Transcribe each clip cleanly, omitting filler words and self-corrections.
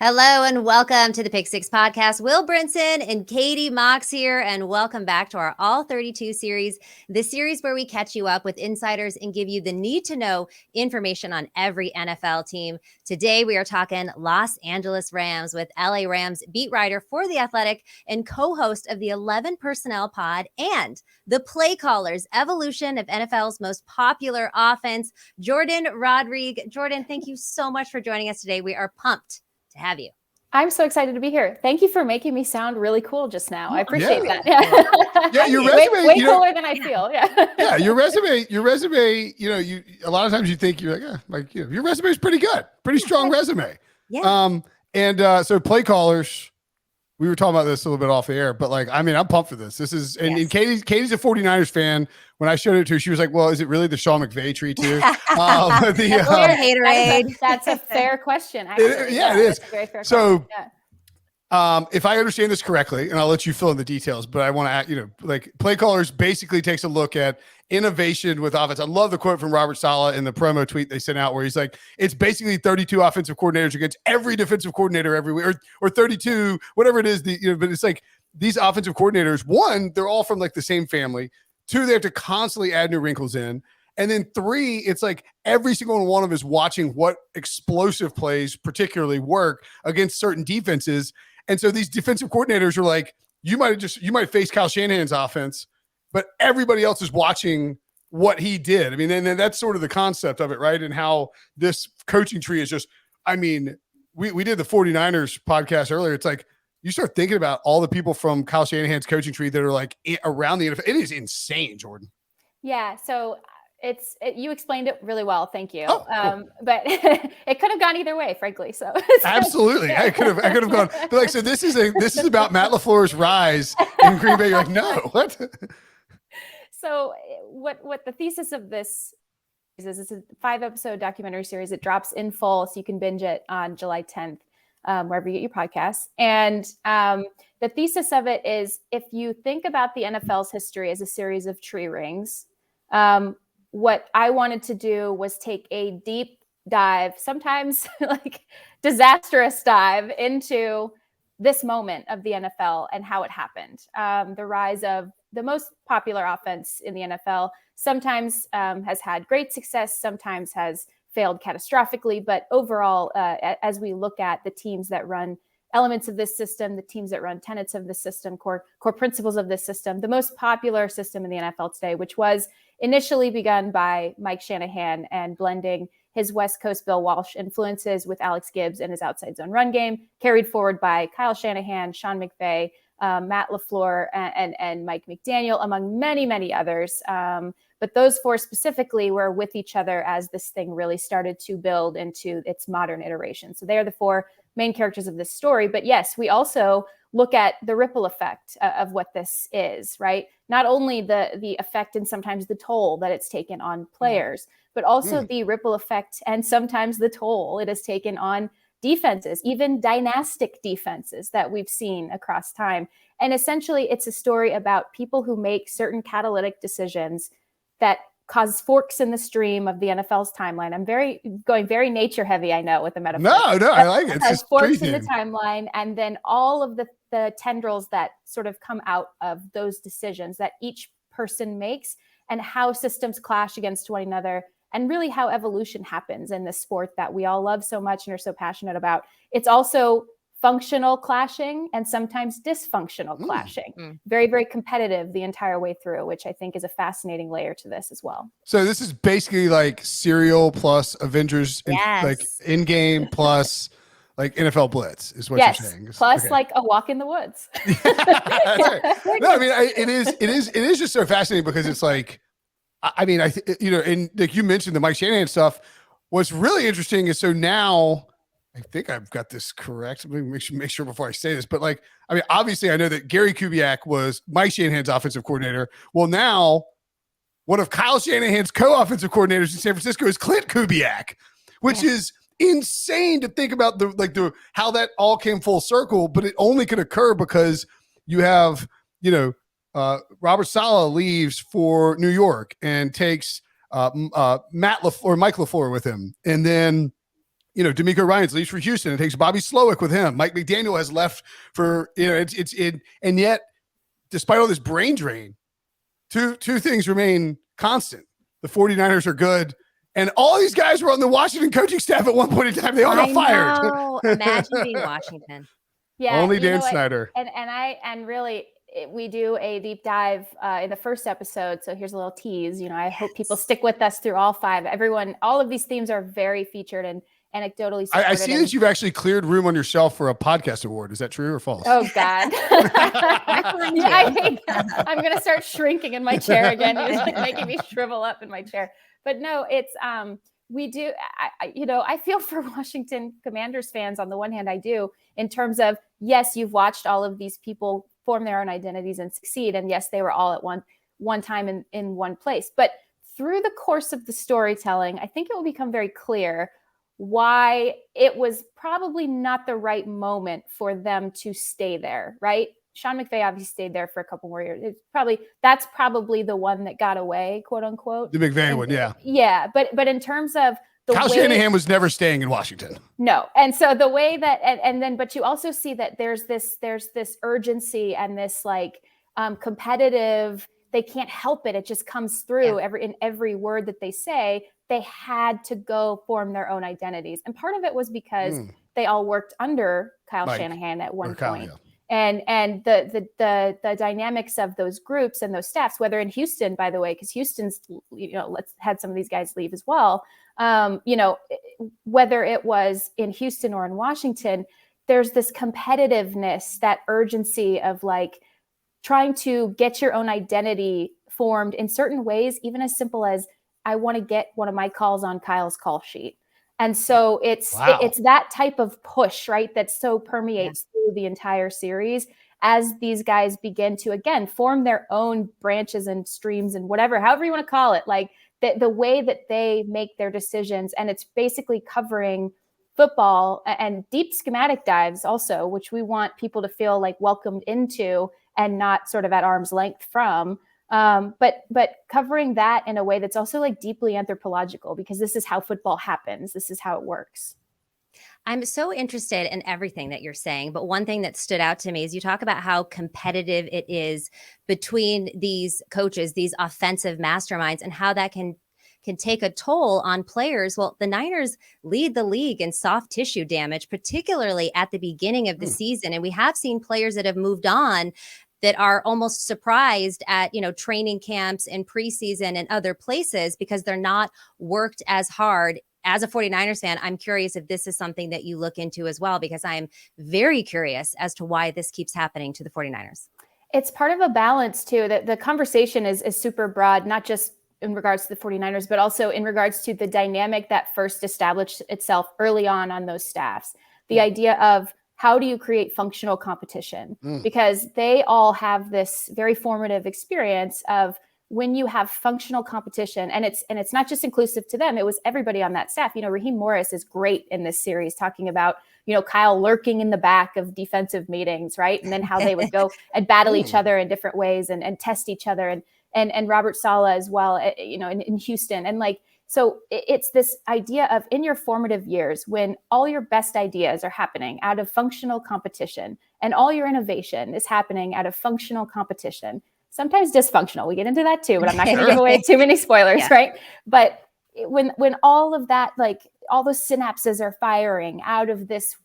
Hello and welcome to the Pick Six podcast. Will Brinson and Katie Mox here, and welcome back to our All 32 series, the series where we catch you up with insiders and give you the need-to-know information on every NFL team. Today, we are talking Los Angeles Rams with LA Rams beat writer for The Athletic and co-host of the 11 Personnel Pod and the Playcallers evolution of NFL's most popular offense, Jourdan Rodrigue. Jourdan, thank you so much for joining us today. We are pumped to have you. I'm so excited to be here. Thank you for making me sound really cool just now. I appreciate that. Yeah, your resume way cooler than I feel. Yeah, your resume. You a lot of times you think you're your resume is pretty good, pretty strong resume. Yeah. So play callers. We were talking about this a little bit off the air, but I'm pumped for this. This is, and Katie's a 49ers fan. When I showed it to her, she was like, well, is it really the Sean McVay tree too? That's a fair question. Actually. It is. A very fair so, question. if I understand this correctly, and I'll let you fill in the details, but I want to add, play callers basically takes a look at innovation with offense. I love the quote from Robert Saleh in the promo tweet they sent out where he's like, it's basically 32 offensive coordinators against every defensive coordinator every week, or 32, whatever it is, but it's like these offensive coordinators, one, they're all from the same family. Two, they have to constantly add new wrinkles in. And then three, it's like every single one of them is watching what explosive plays particularly work against certain defenses. And so these defensive coordinators are like, you might face Kyle Shanahan's offense, but everybody else is watching what he did. I mean, and that's sort of the concept of it, right? And how this coaching tree is just, we did the 49ers podcast earlier. It's like, you start thinking about all the people from Kyle Shanahan's coaching tree that are around the NFL. It is insane, Jourdan. Yeah. So you explained it really well. Thank you. Oh, cool. But it could have gone either way, frankly. So absolutely. I could have gone, but so this is about Matt LaFleur's rise in Green Bay. You're like, no, what? So what the thesis of this is it's a 5-episode documentary series. It drops in full, so you can binge it on July 10th, wherever you get your podcasts. And the thesis of it is, if you think about the NFL's history as a series of tree rings, what I wanted to do was take a deep dive, sometimes disastrous dive, into this moment of the NFL and how it happened. The rise of the most popular offense in the NFL sometimes has had great success, sometimes has failed catastrophically. But overall, as we look at the teams that run elements of this system, the teams that run tenets of the system, core principles of this system, the most popular system in the NFL today, which was initially begun by Mike Shanahan and blending his West Coast Bill Walsh influences with Alex Gibbs and his outside zone run game, carried forward by Kyle Shanahan, Sean McVay, Matt LaFleur, and Mike McDaniel, among many, many others. But those four specifically were with each other as this thing really started to build into its modern iteration. So they are the four main characters of this story. But yes, we also look at the ripple effect of what this is, right? Not only the effect and sometimes the toll that it's taken on players, but also the ripple effect and sometimes the toll it has taken on defenses, even dynastic defenses that we've seen across time. And essentially, it's a story about people who make certain catalytic decisions that cause forks in the stream of the NFL's timeline. I'm going very nature heavy, I know, with the metaphor. No, I like it. It's just forks in the timeline, and then all of the tendrils that sort of come out of those decisions that each person makes, and how systems clash against one another, and really how evolution happens in this sport that we all love so much and are so passionate about. It's also functional clashing and sometimes dysfunctional clashing. Very, very competitive the entire way through, which I think is a fascinating layer to this as well. So this is basically like Serial plus Avengers, in game plus NFL Blitz is what you're saying. Plus a walk in the woods. No, I mean, it is just so fascinating because it's like, and you mentioned the Mike Shanahan stuff. What's really interesting is, so now, I think I've got this correct. Let me make sure before I say this. But obviously I know that Gary Kubiak was Mike Shanahan's offensive coordinator. Well, now one of Kyle Shanahan's co-offensive coordinators in San Francisco is Clint Kubiak, which is insane to think about the how that all came full circle. But it only could occur because you have, Robert Saleh leaves for New York and takes Mike LaFleur with him. And then D'Amico Ryans leaves for Houston and takes Bobby Slowick with him. Mike McDaniel has left for, and yet despite all this brain drain, two things remain constant. The 49ers are good. And all these guys were on the Washington coaching staff at one point in time. They all got fired. Imagine being Washington. Yeah. Only Dan Snyder. And really, we do a deep dive in the first episode. So here's a little tease. I hope people stick with us through all 5. All of these themes are very featured and anecdotally supported. I see that you've actually cleared room on your shelf for a podcast award. Is that true or false? Oh, God. I'm going to start shrinking in my chair again. It's making me shrivel up in my chair. But no, it's we do. I feel for Washington Commanders fans. On the one hand, I do, in terms of, yes, you've watched all of these people form their own identities and succeed. And yes, they were all at one time in one place. But through the course of the storytelling, I think it will become very clear why it was probably not the right moment for them to stay there, right? Sean McVay obviously stayed there for a couple more years. That's probably the one that got away, quote unquote. The McVay one, yeah. Yeah, but in terms of Kyle Shanahan was never staying in Washington. No. And so the way that, but you also see that there's this urgency and this competitive, they can't help it. It just comes through in every word that they say. They had to go form their own identities. And part of it was because they all worked under Kyle Shanahan at one point. And the dynamics of those groups and those staffs, whether in Houston, by the way, because Houston's, had some of these guys leave as well. Whether it was in Houston or in Washington, there's this competitiveness, that urgency of trying to get your own identity formed in certain ways, even as simple as, I want to get one of my calls on Kyle's call sheet. And so it's that type of push, right, that so permeates through the entire series as these guys begin to, again, form their own branches and streams and however you want to call it, the way that they make their decisions. And it's basically covering football and deep schematic dives also, which we want people to feel welcomed into and not sort of at arm's length from. But covering that in a way that's also deeply anthropological, because this is how football happens. This is how it works. I'm so interested in everything that you're saying, but one thing that stood out to me is you talk about how competitive it is between these coaches, these offensive masterminds, and how that can take a toll on players. Well, the Niners lead the league in soft tissue damage, particularly at the beginning of the season. And we have seen players that have moved on that are almost surprised at, training camps and preseason and other places because they're not worked as hard. As a 49ers fan, I'm curious if this is something that you look into as well, because I'm very curious as to why this keeps happening to the 49ers. It's part of a balance too. That the conversation is super broad, not just in regards to the 49ers, but also in regards to the dynamic that first established itself early on those staffs. The idea of, how do you create functional competition? Because they all have this very formative experience of when you have functional competition, and it's not just inclusive to them, it was everybody on that staff. Raheem Morris is great in this series, talking about, Kyle lurking in the back of defensive meetings, right? And then how they would go and battle each other in different ways and test each other, and Robert Saleh as well, in Houston. And so it's this idea of, in your formative years, when all your best ideas are happening out of functional competition and all your innovation is happening out of functional competition, sometimes dysfunctional. We get into that too, but I'm not going to give away too many spoilers, right? But when all of that, all those synapses are firing out of this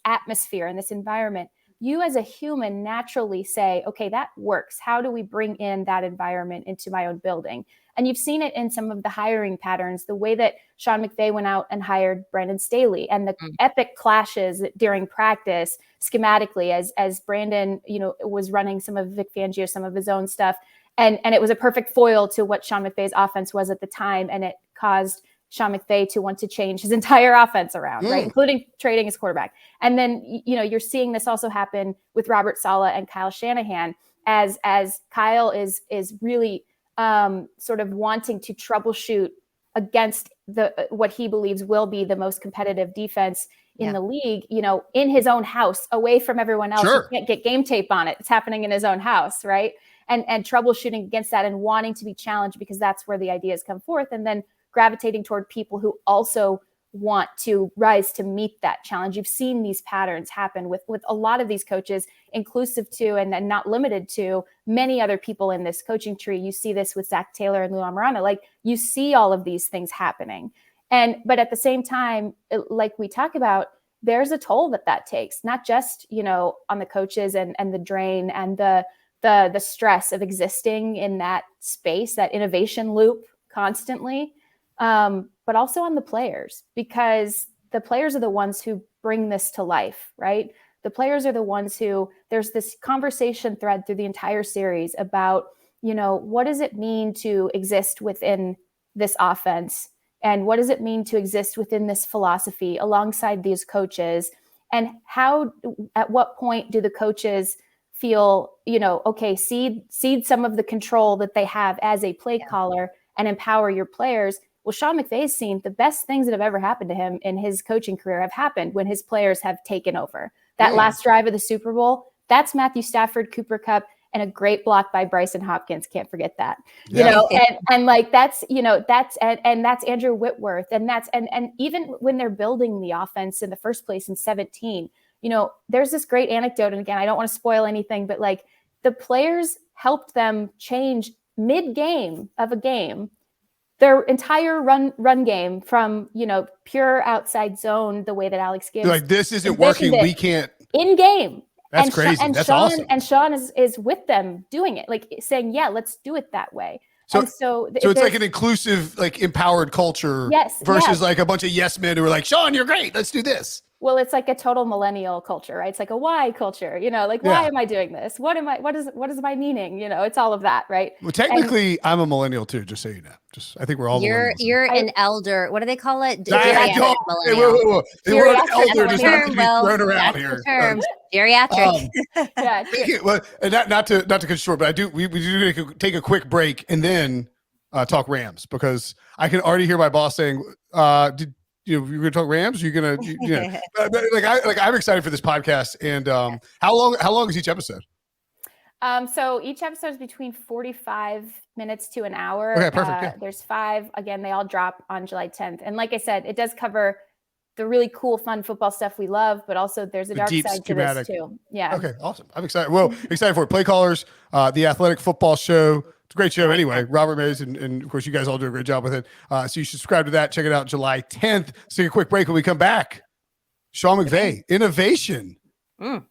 atmosphere and this environment, you as a human naturally say, okay, that works. How do we bring in that environment into my own building? And you've seen it in some of the hiring patterns, the way that Sean McVay went out and hired Brandon Staley, and the epic clashes during practice schematically as Brandon, was running some of Vic Fangio, some of his own stuff. And it was a perfect foil to what Sean McVay's offense was at the time. And it caused Sean McVay to want to change his entire offense around, right? Including trading his quarterback. And then, you're seeing this also happen with Robert Saleh and Kyle Shanahan as Kyle is really sort of wanting to troubleshoot against what he believes will be the most competitive defense in the league, in his own house, away from everyone else. Sure. You can't get game tape on it. It's happening in his own house, right? And troubleshooting against that and wanting to be challenged, because that's where the ideas come forth. And then gravitating toward people who also want to rise to meet that challenge. You've seen these patterns happen with a lot of these coaches, inclusive to and not limited to many other people in this coaching tree. You see this with Zach Taylor and Lou Amorana. Like, you see all of these things happening. But at the same time, like we talk about, there's a toll that takes, not just, on the coaches and the drain and the stress of existing in that space, that innovation loop constantly, but also on the players, because the players are the ones who bring this to life, right? The players are the ones who, there's this conversation thread through the entire series about, what does it mean to exist within this offense? And what does it mean to exist within this philosophy alongside these coaches? And how, at what point do the coaches feel, okay, cede some of the control that they have as a play caller and empower your players? Well, Sean McVay's seen the best things that have ever happened to him in his coaching career have happened when his players have taken over. That last drive of the Super Bowl, that's Matthew Stafford, Cooper Kupp, and a great block by Bryson Hopkins. Can't forget that, and like, that's, and that's Andrew Whitworth. And even when they're building the offense in the first place in 2017, there's this great anecdote. And again, I don't want to spoil anything, but like, the players helped them change mid-game of a game their entire run game from, pure outside zone, the way that Alex Gibbs. Like, this isn't working. We can't. In game. That's crazy. That's awesome. And Sean is with them doing it, like saying, yeah, let's do it that way. So it's like an inclusive, like, empowered culture versus like a bunch of yes men who are like, Sean, you're great. Let's do this. Well, it's like a total millennial culture, right? It's like a why culture, why am I doing this? What is my meaning? It's all of that, right? Well, technically, I'm a millennial too, just so you know. I think we're all you're an elder. What do they call it? Geriatric millennial. The word elder does not have to be thrown around here. Geriatric. Well, and not to cut you short, but we do take a quick break and then talk Rams, because I can already hear my boss saying, you're going to talk Rams? You're going to, I'm excited for this podcast. And how long is each episode? So each episode is between 45 minutes to an hour. Okay, perfect. There's 5. Again, they all drop on July 10th. And like I said, it does cover the really cool, fun football stuff we love, but also there's a dark side to this too. Yeah. Okay, awesome. I'm excited. Well, excited for it. Playcallers, the athletic football show. It's a great show anyway. Robert Mays and of course you guys all do a great job with it. So you should subscribe to that. Check it out July 10th. Let's take a quick break. When we come back, Sean McVay, innovation.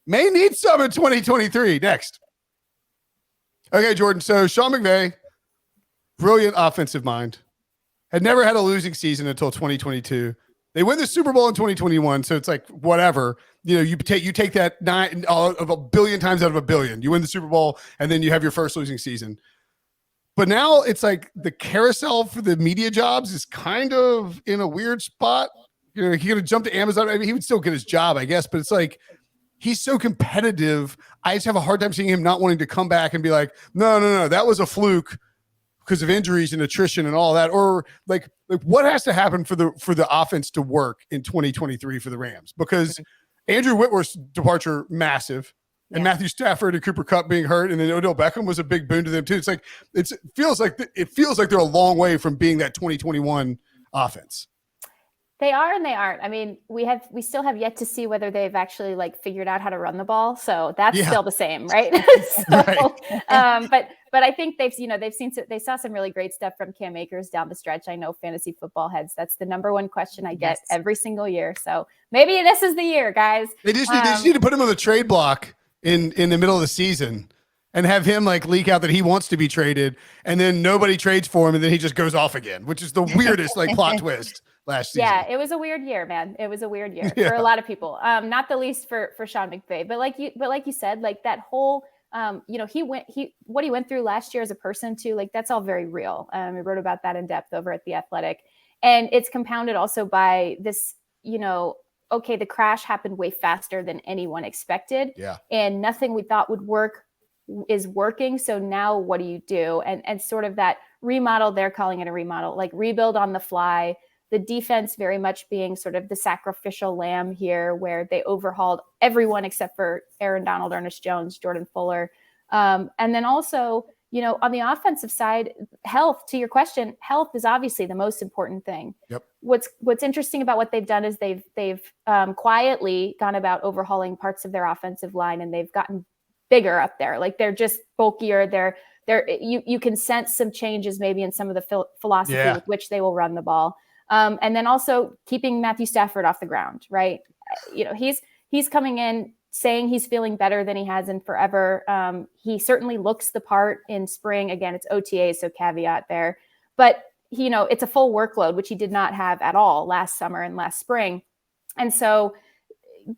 May need some in 2023. Next. Okay, Jordan. So Sean McVay, brilliant offensive mind, had never had a losing season until 2022. They win the Super Bowl in 2021. So it's like, whatever, you take that 9 of a billion times out of a billion. You win the Super Bowl and then you have your first losing season. But now it's like the carousel for the media jobs is kind of in a weird spot. He could have jumped to Amazon. I mean, he would still get his job, I guess, but it's like, he's so competitive. I just have a hard time seeing him not wanting to come back and be like, no, that was a fluke because of injuries and attrition and all that. Or like what has to happen for the offense to work in 2023 for the Rams? Because Andrew Whitworth's departure, massive. And Matthew Stafford and Cooper Kupp being hurt, and then Odell Beckham was a big boon to them too. It's like it feels like they're a long way from being that 2021 offense. They are and they aren't. I mean, we still have yet to see whether they've actually figured out how to run the ball. So that's still the same, right? But I think they saw some really great stuff from Cam Akers down the stretch. I know fantasy football heads, that's the number one question I get every single year. So maybe this is the year, guys. They just need to put him on the trade block in the middle of the season and have him leak out that he wants to be traded, and then nobody trades for him, and then he just goes off again, which is the weirdest plot twist last season. Yeah, it was a weird year, man. It was a weird year for a lot of people. Not the least for Sean McVay. But like you said, that whole what he went through last year as a person too, that's all very real. I wrote about that in depth over at The Athletic. And it's compounded also by this, okay, the crash happened way faster than anyone expected. Yeah. And nothing we thought would work is working. So now what do you do? And sort of that remodel, they're calling it a remodel, rebuild on the fly. The defense very much being sort of the sacrificial lamb here, where they overhauled everyone except for Aaron Donald, Ernest Jones, Jordan Fuller. And then also, on the offensive side, health, to your question, health is obviously the most important thing. Yep. What's interesting about what they've done is they've quietly gone about overhauling parts of their offensive line, and they've gotten bigger up there. Like they're just bulkier. You can sense some changes maybe in some of the philosophy with which they will run the ball. And then also keeping Matthew Stafford off the ground, right? He's coming in saying he's feeling better than he has in forever. He certainly looks the part in spring. Again, it's OTA, so caveat there. But, it's a full workload, which he did not have at all last summer and last spring. And so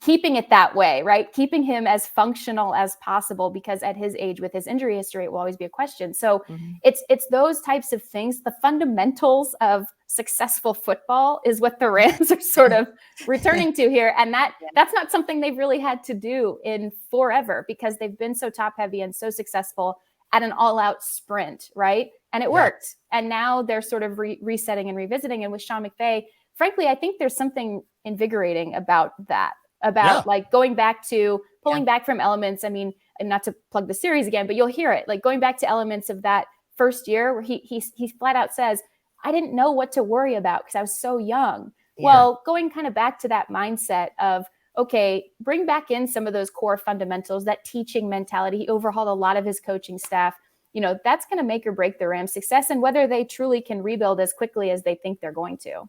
keeping it that way, right? Keeping him as functional as possible, because at his age with his injury history, it will always be a question. So it's those types of things. The fundamentals of successful football is what the Rams are sort of returning to here. And that's not something they've really had to do in forever, because they've been so top heavy and so successful at an all out sprint, right? And it worked. And now they're sort of resetting and revisiting. And with Sean McVay, frankly, I think there's something invigorating about that. Like going back to pulling back from elements. I mean, and not to plug the series again, but you'll hear it, like going back to elements of that first year where he flat out says, I didn't know what to worry about because I was so young. Yeah. Well, going kind of back to that mindset of, okay, bring back in some of those core fundamentals, that teaching mentality. He overhauled a lot of his coaching staff. That's going to make or break the Rams' success, and whether they truly can rebuild as quickly as they think they're going to.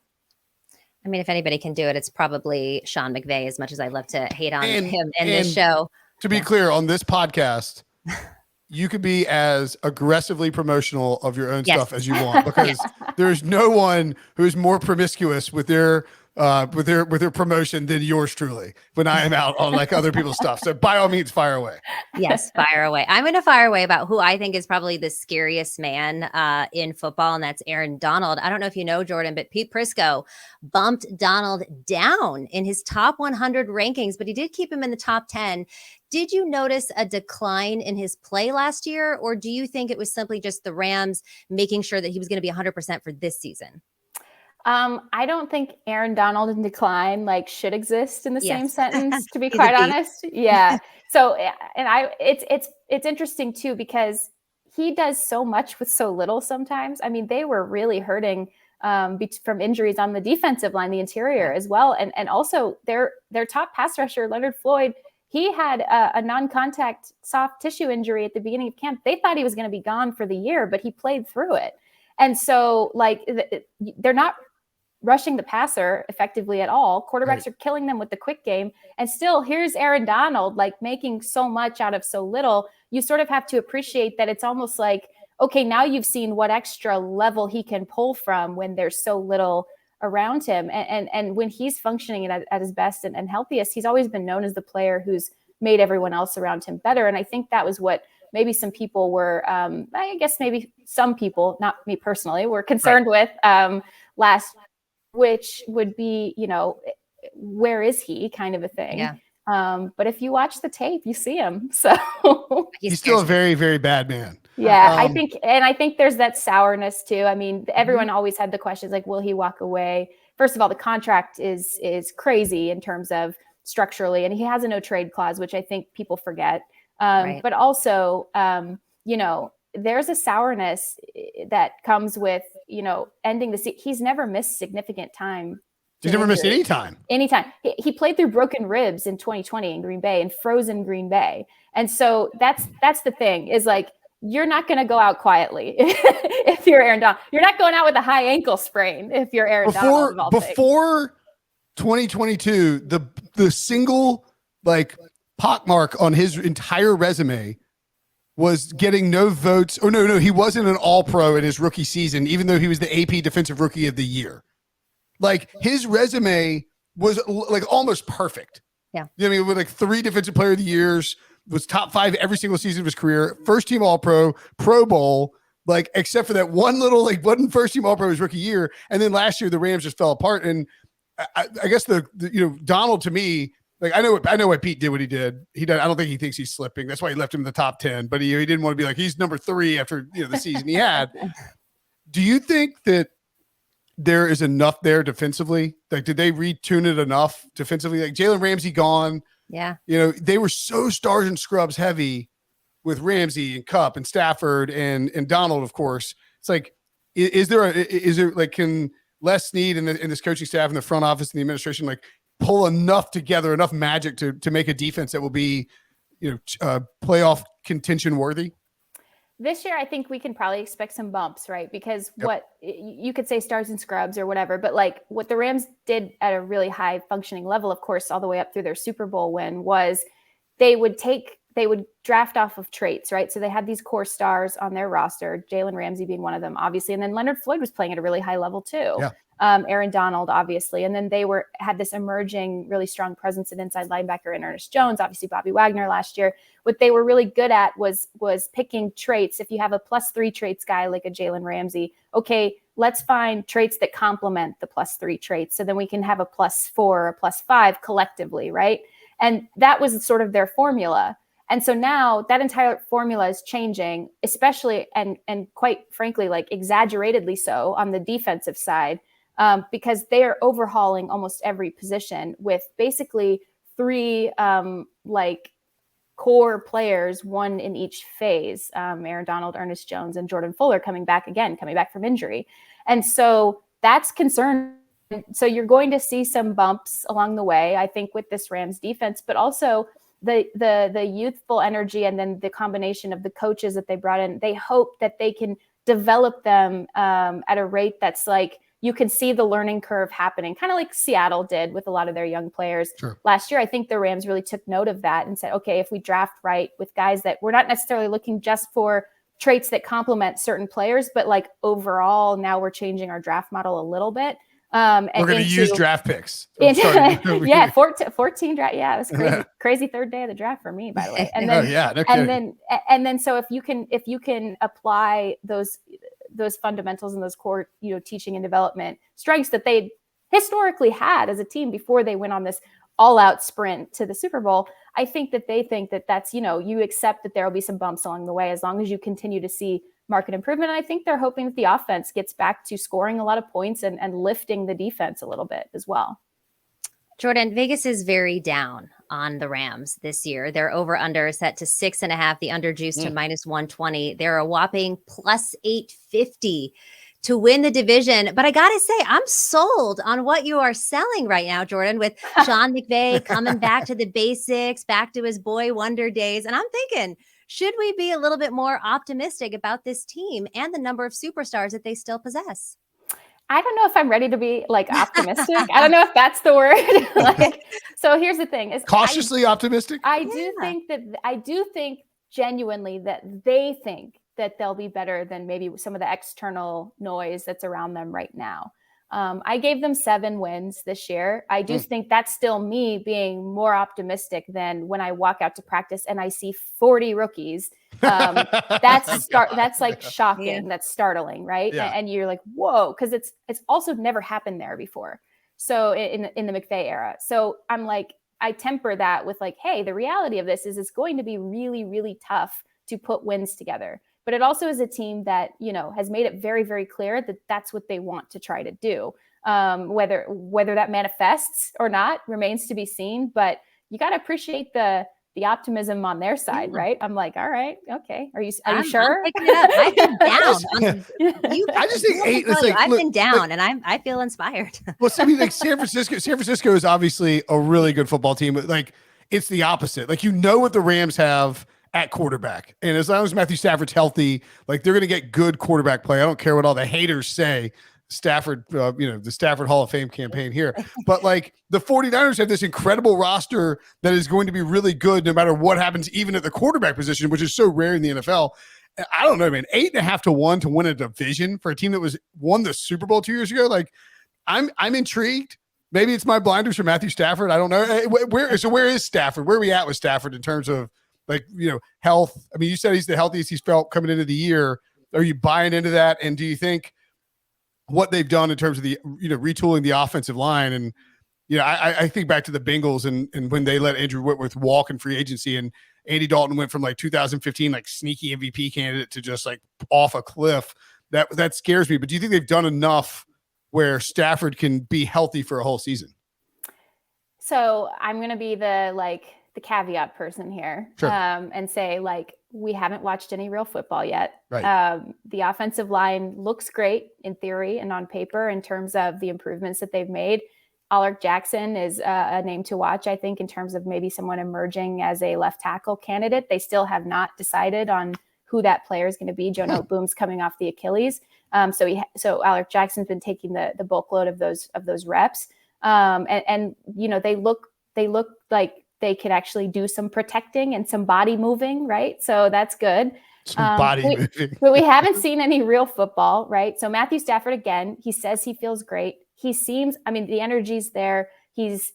I mean, if anybody can do it, it's probably Sean McVay, as much as I love to hate on him in this show. To be clear, on this podcast, you could be as aggressively promotional of your own stuff as you want, because there's no one who is more promiscuous with their promotion than yours truly when I am out on like other people's stuff. So by all means, fire away. Yes, fire away. I'm going to fire away about who I think is probably the scariest man in football, and that's Aaron Donald. I don't know if you know, Jourdan, but Pete Prisco bumped Donald down in his top 100 rankings, but he did keep him in the top 10. Did you notice a decline in his play last year, or do you think it was simply just the Rams making sure that he was going to be 100% for this season? I don't think Aaron Donald in decline should exist in the same sentence, to be quite honest. Yeah. So, and it's interesting too, because he does so much with so little sometimes. I mean, they were really hurting from injuries on the defensive line, the interior as well. And also their top pass rusher, Leonard Floyd, he had a non-contact soft tissue injury at the beginning of camp. They thought he was going to be gone for the year, but he played through it. And so they're not rushing the passer effectively at all. Quarterbacks are killing them with the quick game. And still, here's Aaron Donald, making so much out of so little. You sort of have to appreciate that it's almost like, okay, now you've seen what extra level he can pull from when there's so little around him. And when he's functioning at his best and healthiest, he's always been known as the player who's made everyone else around him better. And I think that was what maybe some people were, I guess maybe some people, not me personally, were concerned with last, which would be, where is he kind of a thing. Yeah. But if you watch the tape, you see him. So he's still a very, very bad man. Yeah, I think there's that sourness too. I mean, everyone always had the questions will he walk away? First of all, the contract is crazy in terms of structurally, and he has a no trade clause, which I think people forget. But also, there's a sourness that comes with, ending the season. He's never missed significant time. He's never missed any time. Anytime. He played through broken ribs in 2020 in Green Bay, in frozen Green Bay. And so that's the thing is you're not going to go out quietly if you're Aaron Donald. You're not going out with a high ankle sprain if you're Aaron Donald. Before 2022, the single pockmark on his entire resume was getting no votes. Or no, he wasn't an All-Pro in his rookie season, even though he was the AP Defensive Rookie of the Year. His resume was almost perfect. Yeah. I mean, with 3 Defensive Player of the Years, was top 5 every single season of his career, first team All-Pro, Pro Bowl, except for that one little, wasn't first team All-Pro his rookie year. And then last year, the Rams just fell apart. And I guess Donald, to me, I know why Pete did what he did. I don't think he thinks he's slipping. That's why he left him in the top 10, but he didn't want to be he's number 3 after, the season he had. Do you think that there is enough there defensively? Did they retune it enough defensively? Jalen Ramsey gone. Yeah. They were so stars and scrubs heavy. with Ramsey and Kupp and Stafford and Donald, of course. It's like, is there like, can Les Snead and this coaching staff and the front office and the administration like pull enough together, enough magic to make a defense that will be, playoff contention worthy? This year, I think we can probably expect some bumps, right? Because what you could say stars and scrubs or whatever, but like what the Rams did at a really high functioning level, of course, all the way up through their Super Bowl win, was they would draft off of traits, right? So they had these core stars on their roster, Jalen Ramsey being one of them, obviously. And then Leonard Floyd was playing at a really high level too. Yeah. Aaron Donald, obviously. And then they had this emerging, really strong presence at inside linebacker in Ernest Jones, obviously Bobby Wagner last year. What they were really good at was picking traits. If you have a +3 traits guy like a Jalen Ramsey, okay, let's find traits that complement the +3 traits. So then we can have a +4 or +5 collectively, right? And that was sort of their formula. And so now that entire formula is changing, especially and quite frankly, like exaggeratedly so on the defensive side, because they are overhauling almost every position with basically 3 core players, one in each phase. Aaron Donald, Ernest Jones, and Jordan Fuller coming back from injury. And so that's concerning. So you're going to see some bumps along the way, I think, with this Rams defense, but also the youthful energy and then the combination of the coaches that they brought in. They hope that they can develop them at a rate that's like you can see the learning curve happening, kind of like Seattle did with a lot of their young players. Sure. Last year. I think the Rams really took note of that and said, okay, if we draft right with guys that we're not necessarily looking just for traits that complement certain players, but like overall, now we're changing our draft model a little bit. We're going to use draft picks. 14 draft. Yeah, it was crazy. Crazy third day of the draft for me, by the way. And then, and then, so if you can apply those fundamentals and those core, teaching and development strengths that they historically had as a team before they went on this all-out sprint to the Super Bowl, I think that they think that that's, you accept that there will be some bumps along the way as long as you continue to see market improvement. And I think they're hoping that the offense gets back to scoring a lot of points and lifting the defense a little bit as well. Jourdan, Vegas is very down on the Rams this year. Their over-under is set to 6.5. The under juice to -120. They're a whopping +850 to win the division. But I got to say, I'm sold on what you are selling right now, Jourdan, with Sean McVay coming back to the basics, back to his boy wonder days. And I'm thinking, should we be a little bit more optimistic about this team and the number of superstars that they still possess? I don't know if I'm ready to be like optimistic. I don't know if that's the word. So here's the thing: is cautiously optimistic. I do think genuinely that they think that they'll be better than maybe some of the external noise that's around them right now. I gave them 7 wins this year. I do think that's still me being more optimistic than when I walk out to practice and I see 40 rookies. That's like shocking. Yeah. That's startling, right? Yeah. And you're like, whoa, because it's also never happened there before. So in the McVay era. So I'm like, I temper that with like, hey, the reality of this is it's going to be really, really tough to put wins together. But it also is a team that, has made it very, very clear that that's what they want to try to do. Whether that manifests or not remains to be seen. But you got to appreciate the optimism on their side, right? I'm like, all right, okay. Are you sure? I've been down. I just think 8. I've been down, and I feel inspired. Well, I mean, like San Francisco is obviously a really good football team, but like it's the opposite. Like what the Rams have at quarterback. And as long as Matthew Stafford's healthy, like they're going to get good quarterback play. I don't care what all the haters say. Stafford, the Stafford Hall of Fame campaign here. But like the 49ers have this incredible roster that is going to be really good no matter what happens, even at the quarterback position, which is so rare in the NFL. I don't know, man. 8.5 to 1 to win a division for a team that won the Super Bowl 2 years ago. Like I'm intrigued. Maybe it's my blinders for Matthew Stafford. I don't know. Where is Stafford? Where are we at with Stafford in terms of health? I mean, you said he's the healthiest he's felt coming into the year. Are you buying into that? And do you think what they've done in terms of the, retooling the offensive line? And, I think back to the Bengals and when they let Andrew Whitworth walk in free agency and Andy Dalton went from like 2015, like sneaky MVP candidate to just like off a cliff. That scares me. But do you think they've done enough where Stafford can be healthy for a whole season? So I'm going to be the caveat person here, sure. And say we haven't watched any real football yet. Right. The offensive line looks great in theory and on paper in terms of the improvements that they've made. Alec Jackson is a name to watch, I think, in terms of maybe someone emerging as a left tackle candidate. They still have not decided on who that player is going to be. Joe Noteboom's coming off the Achilles. So Alec Jackson's been taking the bulk load of those reps. And you know, they look like they could actually do some protecting and some body moving, right? So that's good. Some body moving. But we haven't seen any real football, right? So Matthew Stafford, again, he says he feels great. He seems, I mean, the energy's there. He's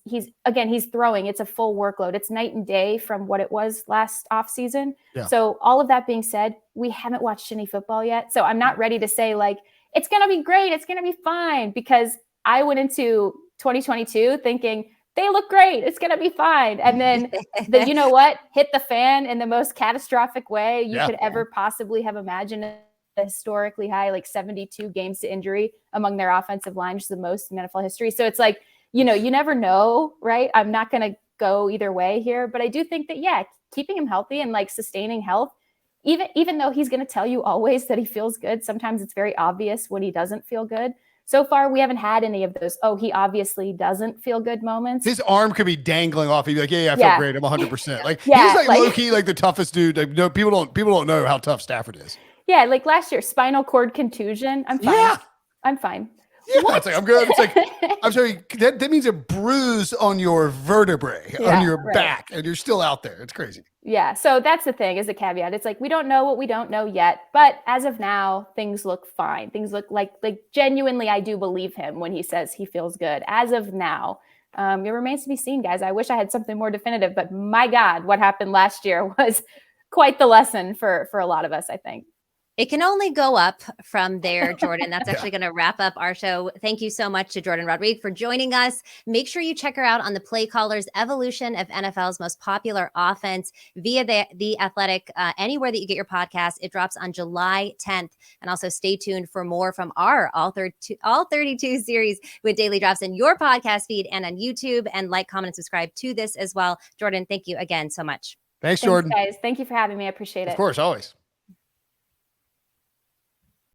throwing. It's a full workload. It's night and day from what it was last offseason. Yeah. So all of that being said, we haven't watched any football yet. So I'm not ready to say like, it's going to be great. It's going to be fine, because I went into 2022 thinking, they look great, it's going to be fine. And then you know what, hit the fan in the most catastrophic way you could ever possibly have imagined. A historically high, like 72 games to injury among their offensive line, which is the most in NFL history. So it's like, you know, you never know, right? I'm not going to go either way here, but I do think that, keeping him healthy and like sustaining health, even though he's going to tell you always that he feels good, sometimes it's very obvious when he doesn't feel good. So far, we haven't had any of those, he obviously doesn't feel good moments. His arm could be dangling off. He'd be like, I feel great. I'm 100%. Like, he's like low-key, like the toughest dude. Like, no, people don't know how tough Stafford is. Yeah, like last year, spinal cord contusion. I'm fine. Yeah. I'm fine. Yeah, it's like, I'm good. It's like, I'm sorry, that means a bruise on your vertebrae, on your back, and you're still out there. It's crazy. Yeah, so that's the thing, is the caveat. It's like, we don't know what we don't know yet, but as of now, things look fine. Things look like genuinely, I do believe him when he says he feels good. As of now, it remains to be seen, guys. I wish I had something more definitive, but my God, what happened last year was quite the lesson for a lot of us, I think. It can only go up from there, Jourdan. That's actually going to wrap up our show. Thank you so much to Jourdan Rodrigue for joining us. Make sure you check her out on the Playcallers Evolution of NFL's most popular offense via the Athletic, anywhere that you get your podcast. It drops on July 10th. And also stay tuned for more from our All 32 series with daily drops in your podcast feed and on YouTube. And like, comment, and subscribe to this as well. Jourdan, thank you again so much. Thanks, Jourdan. Guys. Thank you for having me. I appreciate it. Of course, always.